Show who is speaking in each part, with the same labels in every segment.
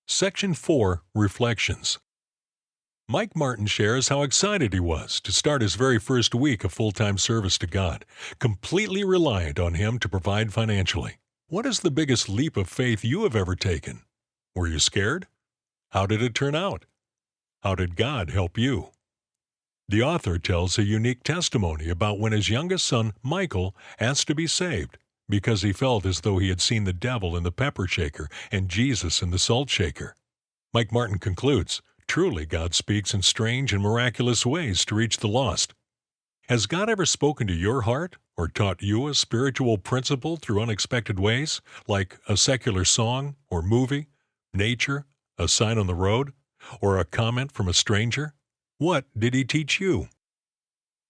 Speaker 1: Section 4, Reflections. Mike Martin shares how excited he was to start his very first week of full-time service to God, completely reliant on Him to provide financially. What is the biggest leap of faith you have ever taken? Were you scared? How did it turn out? How did God help you? The author tells a unique testimony about when his youngest son, Michael, asked to be saved because he felt as though he had seen the devil in the pepper shaker and Jesus in the salt shaker. Mike Martin concludes, truly God speaks in strange and miraculous ways to reach the lost. Has God ever spoken to your heart or taught you a spiritual principle through unexpected ways, like a secular song or movie, nature, a sign on the road, or a comment from a stranger? What did He teach you?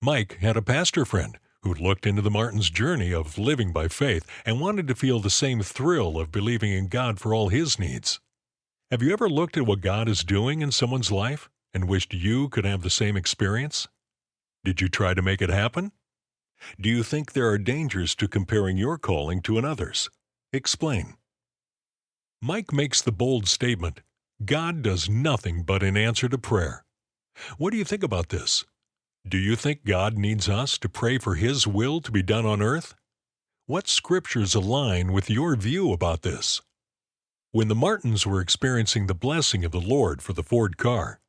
Speaker 1: Mike had a pastor friend who looked into the Martins' journey of living by faith and wanted to feel the same thrill of believing in God for all his needs. Have you ever looked at what God is doing in someone's life and wished you could have the same experience? Did you try to make it happen? Do you think there are dangers to comparing your calling to another's? Explain. Mike makes the bold statement, God does nothing but in answer to prayer. What do you think about this? Do you think God needs us to pray for His will to be done on earth? What scriptures align with your view about this? When the Martins were experiencing the blessing of the Lord for the Ford car,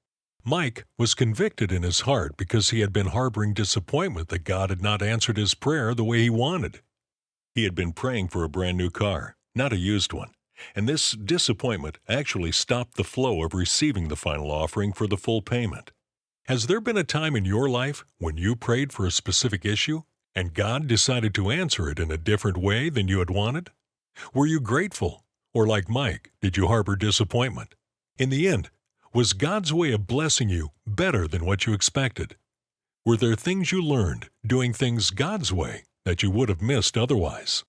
Speaker 1: Mike was convicted in his heart because he had been harboring disappointment that God had not answered his prayer the way he wanted. He had been praying for a brand new car, not a used one, and this disappointment actually stopped the flow of receiving the final offering for the full payment. Has there been a time in your life when you prayed for a specific issue and God decided to answer it in a different way than you had wanted? Were you grateful? Or like Mike, did you harbor disappointment? In the end, was God's way of blessing you better than what you expected? Were there things you learned doing things God's way that you would have missed otherwise?